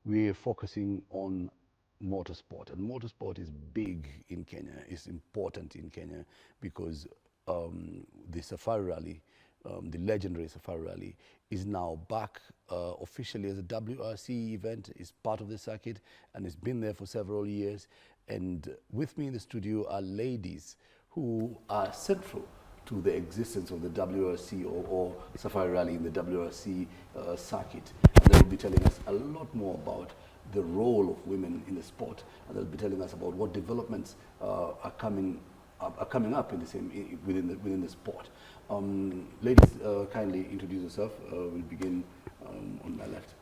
we're focusing on motorsport, and motorsport is big in Kenya. It's important in Kenya because the Safari Rally, the legendary Safari Rally, is now back officially as a WRC event. It's part of the circuit, and it's been there for several years. And with me in the studio are ladies who are central to the existence of the WRC or Safari Rally in the WRC circuit. And they will be telling us a lot more about the role of women in the sport, and they'll be telling us about what developments are coming up in the same within the sport. Ladies, kindly introduce yourself. We'll begin on my left.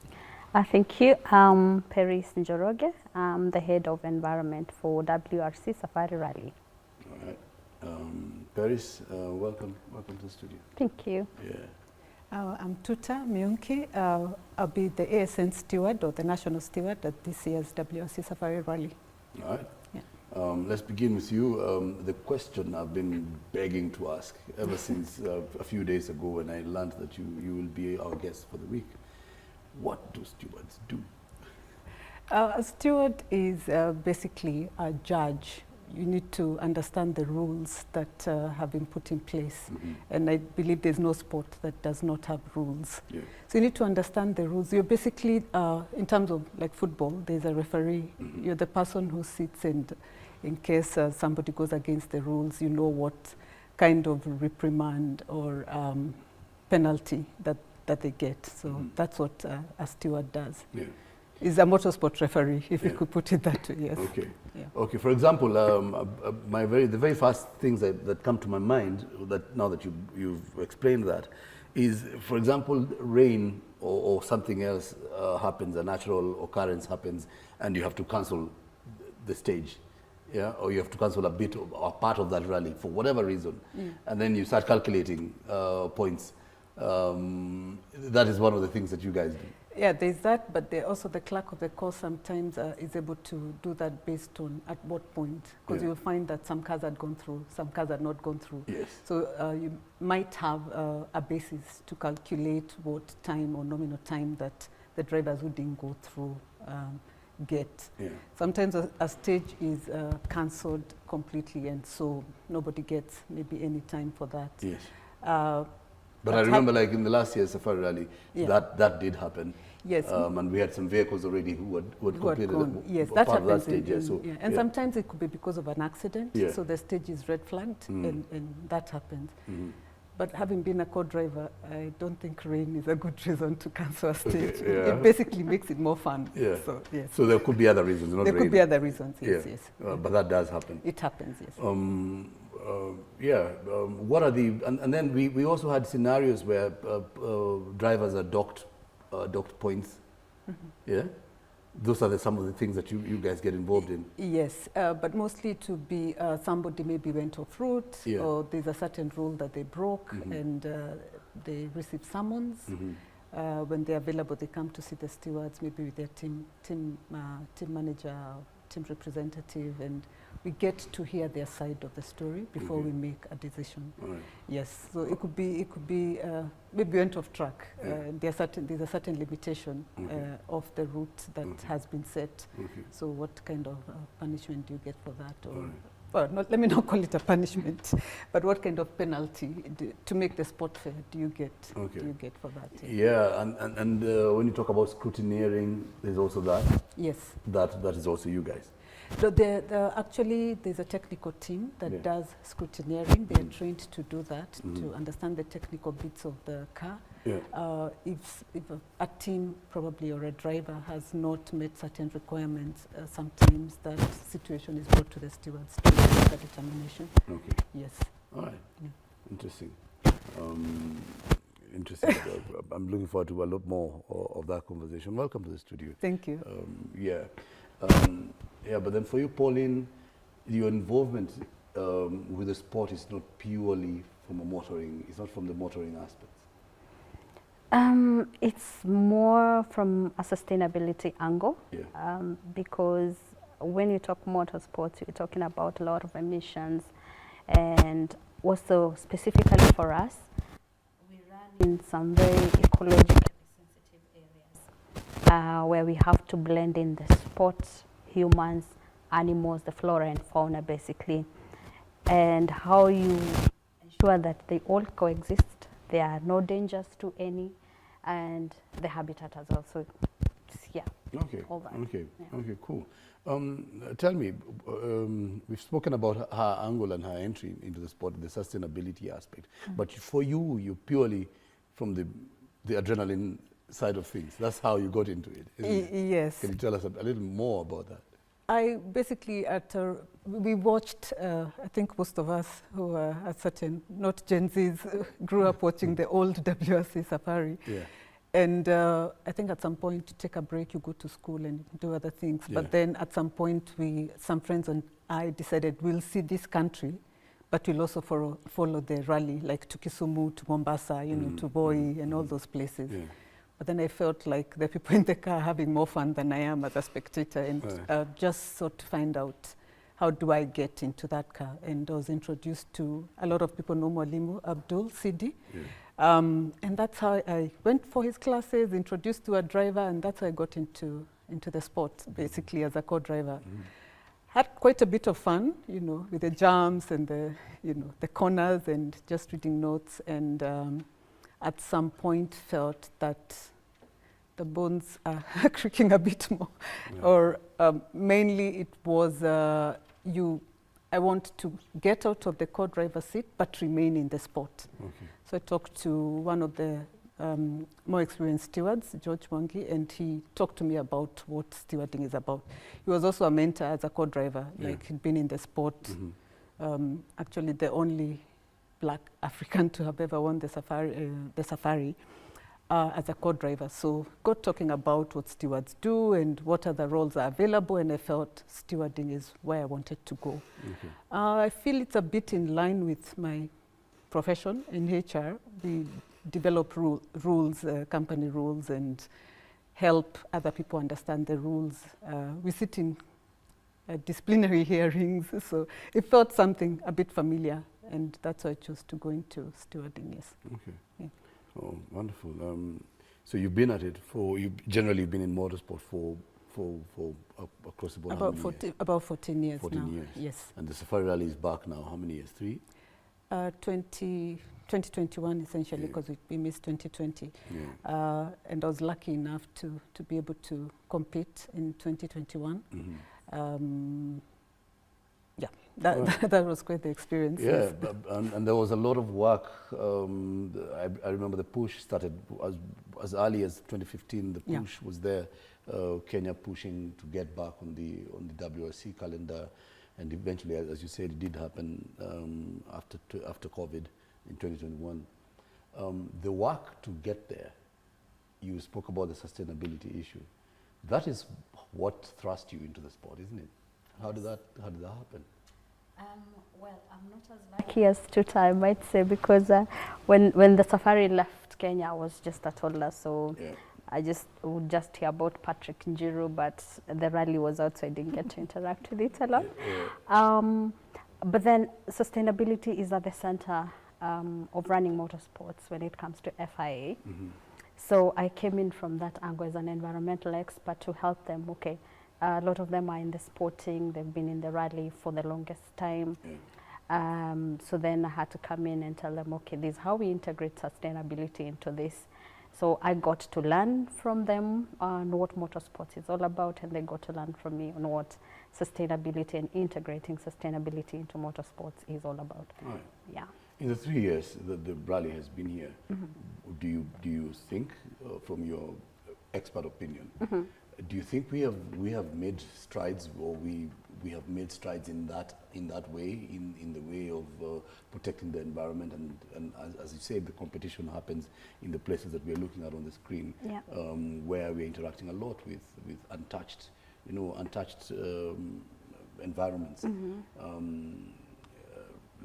Thank you. I'm Paris Njoroge. I'm the head of environment for WRC Safari Rally. All right. Paris, welcome to the studio. Thank you. Yeah. I'm Tuta Miunki. I'll be the ASN steward or the national steward at this year's WRC Safari Rally. All right. Yeah. Let's begin with you. The question I've been begging to ask ever since a few days ago when I learned that you will be our guest for the week. What do stewards do? A steward is basically a judge. You need to understand the rules that have been put in place. Mm-hmm. And I believe there's no sport that does not have rules. Yeah. So you need to understand the rules. You're basically, in terms of like football, there's a referee. Mm-hmm. You're the person who sits and in case somebody goes against the rules, you know what kind of reprimand or penalty that they get. So Mm-hmm. that's what a steward does. Yeah. Is a motorsport referee, if Yeah. you could put it that way, yes. Okay. Yeah. Okay. For example, the very first things that come to my mind, that now that you've explained that, is, for example, rain or something else happens, a natural occurrence happens, and you have to cancel the stage, yeah, or you have to cancel a bit of, or part of that rally for whatever reason, and then you start calculating points. That is one of the things that you guys do. Yeah, there's that, but also the clerk of the course sometimes is able to do that based on at what point, because Yeah. you'll find that some cars had gone through, some cars had not gone through. Yes. So you might have a basis to calculate what time or nominal time that the drivers who didn't go through get. Yeah. Sometimes a stage is cancelled completely, and so nobody gets maybe any time for that. Yes. But I remember, like in the last year's Safari Rally, Yeah. that did happen. Yes. And we had some vehicles already who had completed gone. Yes, part that of that happens. stage. Yeah. So, And yeah. sometimes it could be because of an accident. Yeah. So the stage is red flagged, and that happens. Mhm. But having been a co-driver, I don't think rain is a good reason to cancel a stage. Okay, yeah. It basically makes it more fun. Yeah. So yes, So there could be other reasons, not there rain. could be other reasons. Yes, Yeah. yes. But that does happen. It happens. Yes. What are the and then we also had scenarios where drivers are docked points. Yeah, those are some of the things that you guys get involved in. Yes, but mostly to be somebody maybe went off route, Yeah. or there's a certain rule that they broke, and they receive summons. When they're available, they come to see the stewards, maybe with their team manager, team representative, and we get to hear their side of the story before Okay. we make a decision. All right. Yes, so it could be maybe went off track. Yeah. There's a certain limitation Okay. of the route that Okay. has been set. Okay. So what kind of punishment do you get for that? Or, All right. well, let me not call it a punishment, but what kind of penalty to make the sport fair do you get? Okay. Do you get for that? Yeah, and when you talk about scrutineering, there's also that. Yes. That is also you guys. So actually, there's a technical team that Yeah. does scrutineering. They're trained to do that, to understand the technical bits of the car. Yeah. If a team probably or a driver has not met certain requirements, sometimes that situation is brought to the stewards to make a determination. Okay. Yes. All right. Yeah. Interesting. Interesting. I'm looking forward to a lot more of that conversation. Welcome to the studio. Thank you. Yeah. But then for you, Pauline, your involvement with the sport is not purely from it's not from the motoring aspect. It's more from a sustainability angle, Yeah. because when you talk motorsports, you're talking about a lot of emissions, and also specifically for us, we run in some very ecologically sensitive areas. where we have to blend in the sports, humans, animals, the flora and fauna basically, and how you ensure that they all coexist, there are no dangers to any, and the habitat as well. So, yeah. Okay. All that. Okay. Yeah. Okay. Cool. Tell me, we've spoken about her angle and her entry into the sport, the sustainability aspect. But for you, you purely from the adrenaline side of things. That's how you got into it, isn't it? Yes. Can you tell us a little more about that? I basically, we watched, I think most of us who are at certain, not Gen Zs, grew up watching the old WRC Safari. Yeah. And I think at some point, to take a break, you go to school and do other things. Yeah. But then at some point, some friends and I decided we'll see this country, but we'll also follow the rally, like to Kisumu, to Mombasa, you know, to Voi and all those places. Yeah. But then I felt like the people in the car are having more fun than I am as a spectator, and just sort of find out how do I get into that car. And I was introduced to, a lot of people know Mwalimu Abdul Sidi. Yeah. And that's how I went for his classes, introduced to a driver, and that's how I got into the sport, basically as a co-driver. Had quite a bit of fun, you know, with the jumps and the corners and just reading notes. And at some point felt that the bones are creaking a bit more. Yeah. Or mainly it was, I want to get out of the co-driver seat, but remain in the sport. Okay. So I talked to one of the more experienced stewards, George Mwangi, and he talked to me about what stewarding is about. He was also a mentor as a co-driver, like he'd been in the sport. Actually, the only Black African to have ever won the safari as a co-driver. So got talking about what stewards do and what other roles are available, and I felt stewarding is where I wanted to go. Okay. I feel it's a bit in line with my profession in HR. We develop rules, company rules, and help other people understand the rules. We sit in disciplinary hearings, so it felt something a bit familiar, and that's why I chose to go into stewarding, yes. Okay. Yeah. Oh, wonderful. So you've been at it you've generally been in motorsport for across the board. About 14 years 14 now. years. Yes. And the Safari Rally is back now. How many years? 3? 2021 essentially, because we missed 2020. Yeah. And I was lucky enough to be able to compete in 2021. Yeah, that was quite the experience. Yeah, and there was a lot of work. I remember the push started as early as 2015. The push was there, Kenya pushing to get back on the WRC calendar, and eventually, as you said, it did happen after COVID in 2021. The work to get there, you spoke about the sustainability issue. That is what thrust you into the sport, isn't it? How did that happen? Well, I'm not as lucky as Tuta, I might say, because when the safari left Kenya, I was just a toddler, so I would just hear about Patrick Njiru, but the rally was out, so I didn't get to interact with it a lot. But then sustainability is at the center of running motorsports when it comes to FIA. So I came in from that angle as an environmental expert to help them. Okay, a lot of them are in the sporting, they've been in the rally for the longest time. So then I had to come in and tell them, okay, this is how we integrate sustainability into this. So I got to learn from them on what motorsports is all about, and they got to learn from me on what sustainability and integrating sustainability into motorsports is all about. Right. Yeah. In the 3 years that the rally has been here, do you think, from your expert opinion, do you think we have made strides, or we have made strides in that way, in the way of protecting the environment, and as you said, the competition happens in the places that we're looking at on the screen, where we're interacting a lot with untouched environments,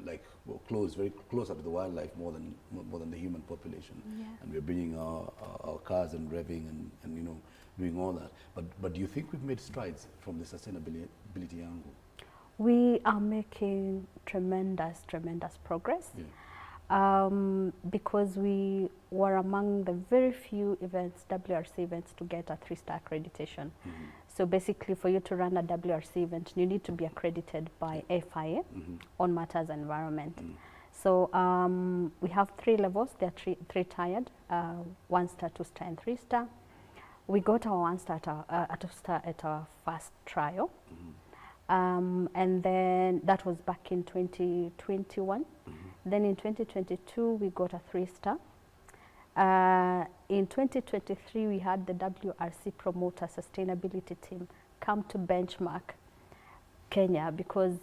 like very closer to the wildlife more than the human population, and we're bringing our cars and revving and doing all that. But do you think we've made strides from the sustainability angle? We are making tremendous progress. Because we were among the very few events, WRC events, to get a 3-star accreditation. So basically, for you to run a WRC event, you need to be accredited by FIA on matters environment. So we have 3 levels. They're 3-tiered, 1-star, 2-star, and 3-star. We got our 1-star at our first trial. And then that was back in 2021. Then in 2022, we got a 3-star. In 2023, we had the WRC Promoter Sustainability Team come to benchmark Kenya because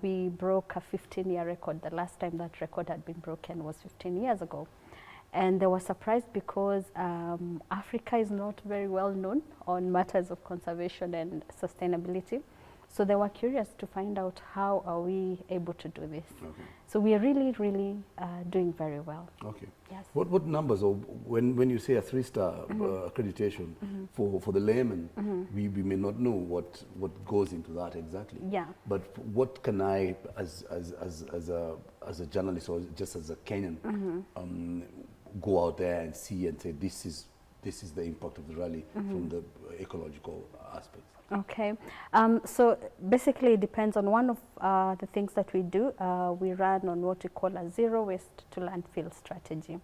we broke a 15-year record. The last time that record had been broken was 15 years ago. And they were surprised because Africa is not very well known on matters of conservation and sustainability. So they were curious to find out how are we able to do this. Okay. So we are really, really doing very well. Okay. Yes. What numbers, or when you say a 3-star accreditation, for the layman, we may not know what goes into that exactly. Yeah. But what can I, as a journalist or just as a Kenyan, go out there and see and say this is the impact of the rally from the ecological aspects? Okay, so basically it depends on one of the things that we do. We run on what we call a zero waste to landfill strategy.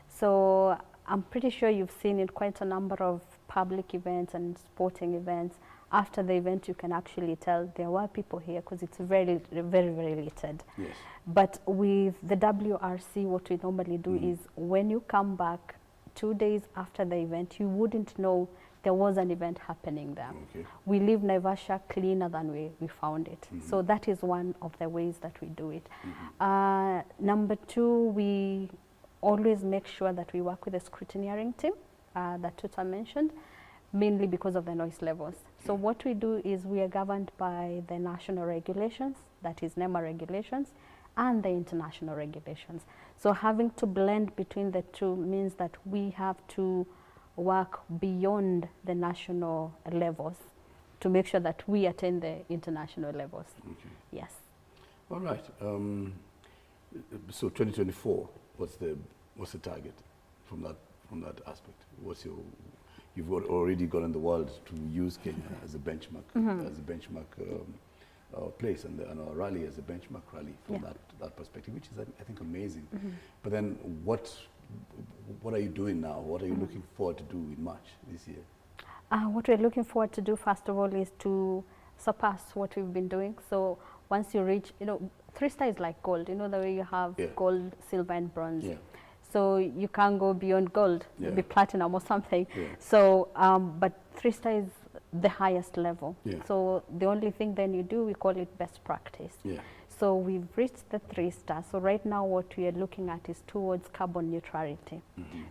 So I'm pretty sure you've seen in quite a number of public events and sporting events. After the event, you can actually tell there were people here because it's very, very, very littered. Yes. But with the WRC, what we normally do is when you come back 2 days after the event, you wouldn't know there was an event happening there. Okay. We leave Naivasha cleaner than we found it. So that is one of the ways that we do it. Number 2, we always make sure that we work with the scrutineering team that Tuta mentioned, mainly because of the noise levels. So what we do is we are governed by the national regulations, that is NEMA regulations, and the international regulations. So having to blend between the two means that we have to work beyond the national levels to make sure that we attain the international levels. Okay. Yes. All right. So 2024, what's the target from that aspect? You've already gone in the world to use Kenya as a benchmark place, and our rally as a benchmark rally from that perspective, which is I think amazing. But then what are you doing now? What are you looking forward to do in March this year? What we're looking forward to do, first of all, is to surpass what we've been doing. So once you reach, 3-star is like gold, the way you have gold, silver, and bronze. Yeah. So you can't go beyond gold, maybe platinum or something. Yeah. So, but 3-star is the highest level. Yeah. So the only thing then you do, we call it best practice. Yeah. So we've reached the 3-star. So right now what we are looking at is towards carbon neutrality.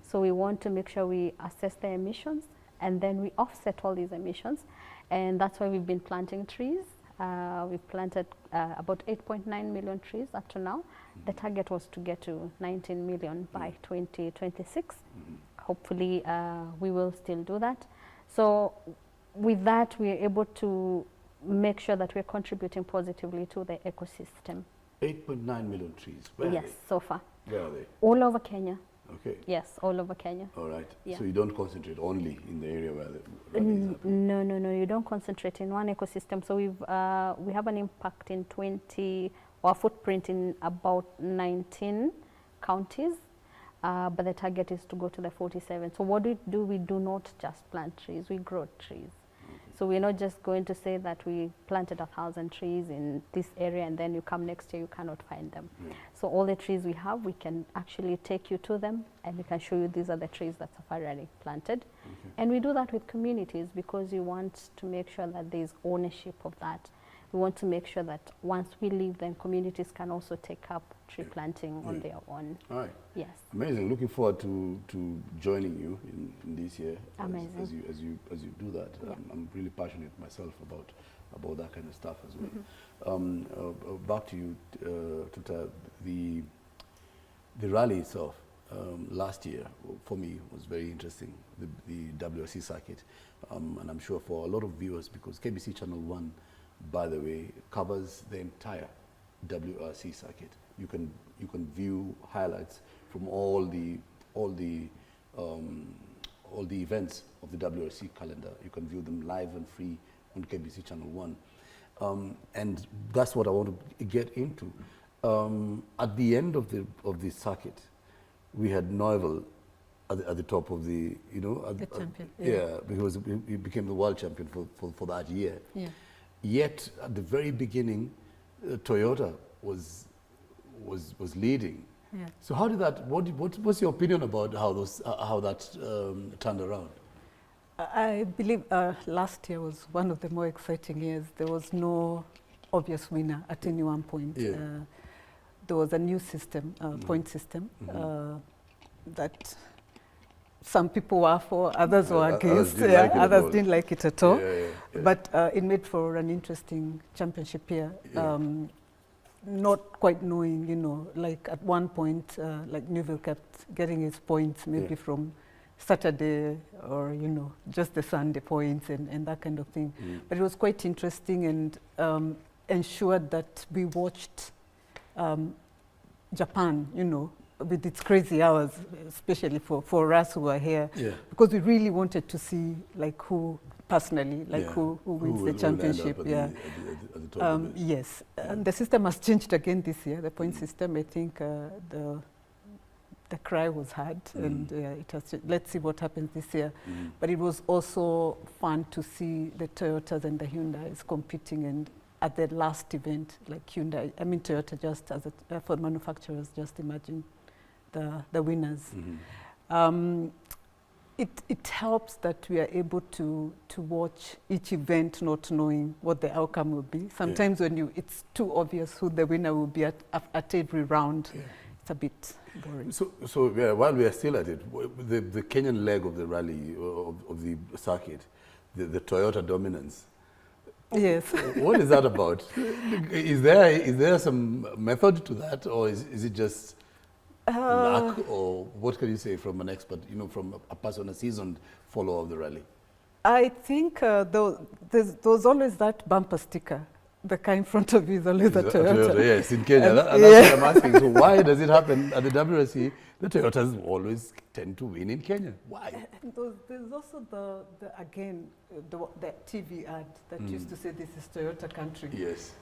So we want to make sure we assess the emissions and then we offset all these emissions. And that's why we've been planting trees. We've planted about 8.9 million trees up to now. The target was to get to 19 million by 2026. Hopefully we will still do that. So with that, we are able to make sure that we're contributing positively to the ecosystem. 8.9 million trees. Where are Yes, they? so far. Where are they? All over Kenya. Okay. Yes, all over Kenya. All right. Yeah. So you don't concentrate only in the area where the rally is happening? No, you don't concentrate in one ecosystem. So we have an impact in or footprint in about 19 counties, but the target is to go to the 47. So what we do not just plant trees, we grow trees. So we're not just going to say that we planted 1,000 trees in this area and then you come next year, you cannot find them. So all the trees we have, we can actually take you to them and we can show you these are the trees that Safari Rally planted. And we do that with communities because we want to make sure that there's ownership of that. We want to make sure that once we leave, then communities can also take up tree planting on their own. All right. Yes. Amazing. Looking forward to joining you in this year. Amazing. As you do that. I'm really passionate myself about that kind of stuff as well. Back to you, Tuta. The rally itself last year for me was very interesting. The WRC circuit, and I'm sure for a lot of viewers, because KBC Channel 1, by the way, covers the entire WRC circuit. You you can view highlights from all the events of the WRC calendar. You can view them live and free on KBC Channel 1. And that's what I want to get into. At the end of the circuit, we had Neuville at the top of the, The champion. Yeah, because he became the world champion for that year. Yeah. Yet at the very beginning, Toyota was leading. Yeah. So how did that? What's your opinion about how that turned around? I believe last year was one of the more exciting years. There was no obvious winner at any one point. Yeah. There was a new system, point system, that some people were for, others were against, others didn't like it at all. Yeah. But it made for an interesting championship year. Yeah. Not quite knowing, like at one point, like Neuville kept getting his points maybe from Saturday or, just the Sunday points and that kind of thing. But it was quite interesting and ensured that we watched Japan, with its crazy hours, especially for us who are here, because we really wanted to see like who personally, like who wins the championship. At the top of it. Yes, and the system has changed again this year. The point system, I think the cry was heard, and it has. Let's see what happens this year. But it was also fun to see the Toyotas and the Hyundais competing, and at the last event, like Toyota, just as for manufacturers, just imagine the winners. It helps that we are able to watch each event not knowing what the outcome will be. Sometimes when it's too obvious who the winner will be at every round, it's a bit boring. So while we are still at it, the Kenyan leg of the rally, of the circuit, the Toyota dominance. Yes. What is that about? Is there some method to that, or is it just luck, or what can you say from an expert, from a person, a seasoned follower of the rally? I think there's always that bumper sticker. The car in front of you is always a Toyota. Yes, in Kenya. That's what I'm asking. So why does it happen at the WRC? The Toyotas always tend to win in Kenya. Why? There's also the TV ad that used to say this is Toyota country. Yes.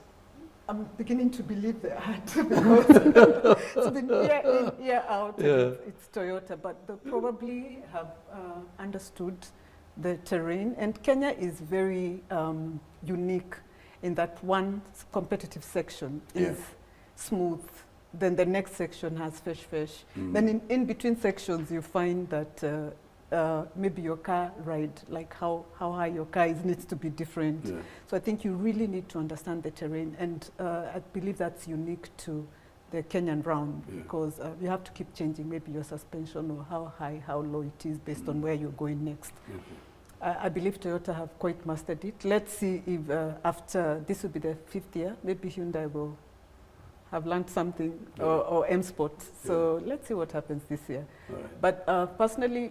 I'm beginning to believe the ad because it's been year in, year out. It's Toyota, but they probably have understood the terrain. And Kenya is very unique in that one competitive section is smooth. Then the next section has fish. Then in between sections, you find that maybe your car ride, like how high your car is, needs to be different. So I think you really need to understand the terrain, and I believe that's unique to the Kenyan round because you have to keep changing maybe your suspension or how high, how low it is based on where you're going next. I believe Toyota have quite mastered it. Let's see if after this will be the 5th year, maybe Hyundai will have learned something, or M-Sport. So let's see what happens this year. But personally,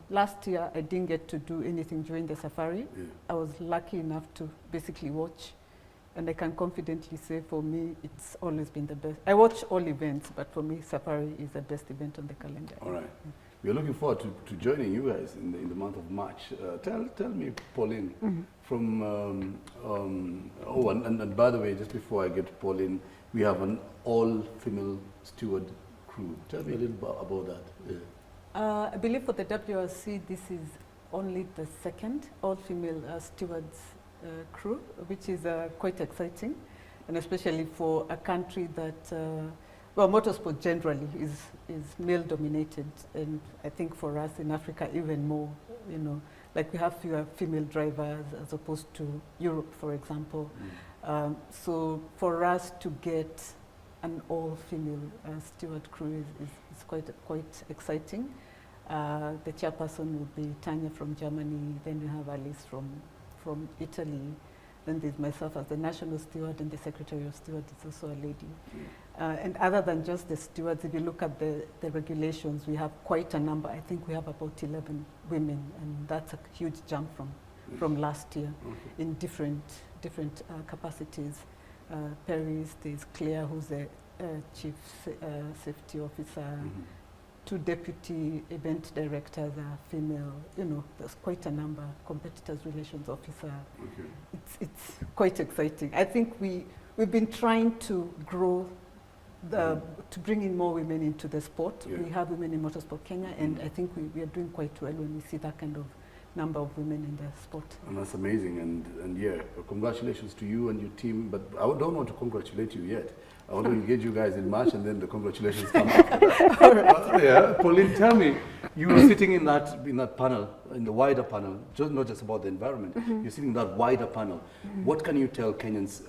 last year I didn't get to do anything during the safari. I was lucky enough to basically watch, and I can confidently say for me, it's always been the best. I watch all events, but for me, safari is the best event on the calendar. All right. We're looking forward to joining you guys in the month of March. Tell me, Pauline, from, and by the way, just before I get to Pauline, we have an all-female steward crew. Tell me a little bit about that. I believe for the WRC, this is only the second all-female stewards crew, which is quite exciting, and especially for a country that well, motorsport generally is male-dominated, and I think for us in Africa even more, like we have fewer female drivers as opposed to Europe, for example. So for us to get an all-female steward crew is quite exciting. The chairperson will be Tanya from Germany, then we have Alice from Italy, then there's myself as the national steward, and the secretary of steward is also a lady. And other than just the stewards, if you look at the regulations, we have quite a number. I think we have about 11 women, and that's a huge jump from last year in different capacities. Paris, there's Claire, who's the chief safety officer, 2 deputy event directors are female. You know, there's quite a number. Competitors relations officer. Okay. It's quite exciting. I think we've been trying to grow to bring in more women into the sport. Yeah. We have Women in Motorsport Kenya, and I think we are doing quite well when we see that kind of number of women in the sport. And that's amazing, and yeah, congratulations to you and your team, but I don't want to congratulate you yet. I want to engage you guys in March, and then the congratulations come after that. Yeah, Pauline, tell me, you were sitting in that panel, in the wider panel, not just about the environment, you're sitting in that wider panel. What can you tell Kenyans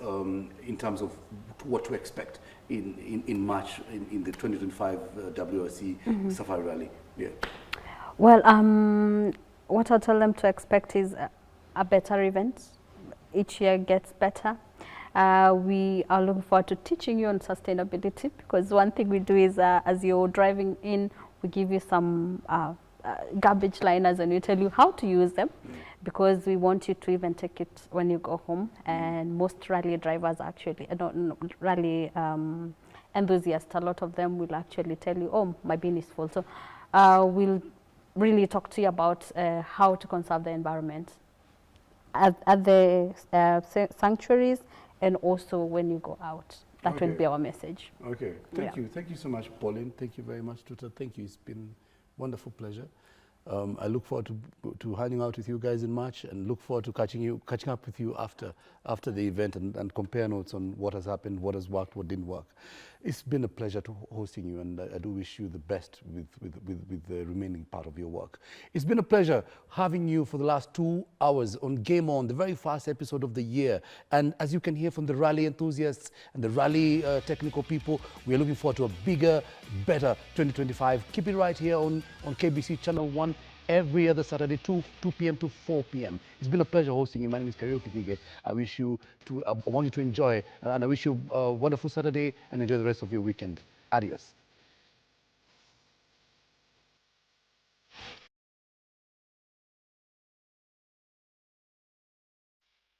in terms of what to expect in March in the 2025 WRC Safari Rally? Yeah. Well, what I tell them to expect is a better event. Each year gets better. We are looking forward to teaching you on sustainability, because one thing we do is as you're driving in, we give you some garbage liners and we tell you how to use them, because we want you to even take it when you go home. And most rally drivers actually, rally enthusiasts, a lot of them will actually tell you, oh, my bin is full. So we'll really talk to you about how to conserve the environment at the sanctuaries, and also when you go out. That will be our message. Okay, thank you. Thank you so much, Pauline. Thank you very much, Tuta. Thank you. It's been a wonderful pleasure. I look forward to hanging out with you guys in March, and look forward to catching up with you after the event and compare notes on what has happened, what has worked, what didn't work. It's been a pleasure hosting you, and I do wish you the best with the remaining part of your work. It's been a pleasure having you for the last 2 hours on Game On, the very first episode of the year. And as you can hear from the rally enthusiasts and the rally technical people, we are looking forward to a bigger, better 2025. Keep it right here on KBC Channel 1. Every other Saturday, 2 p.m. to 4 p.m. It's been a pleasure hosting you. My name is Karaoke Tige. I want you to enjoy, and I wish you a wonderful Saturday and enjoy the rest of your weekend. Adios.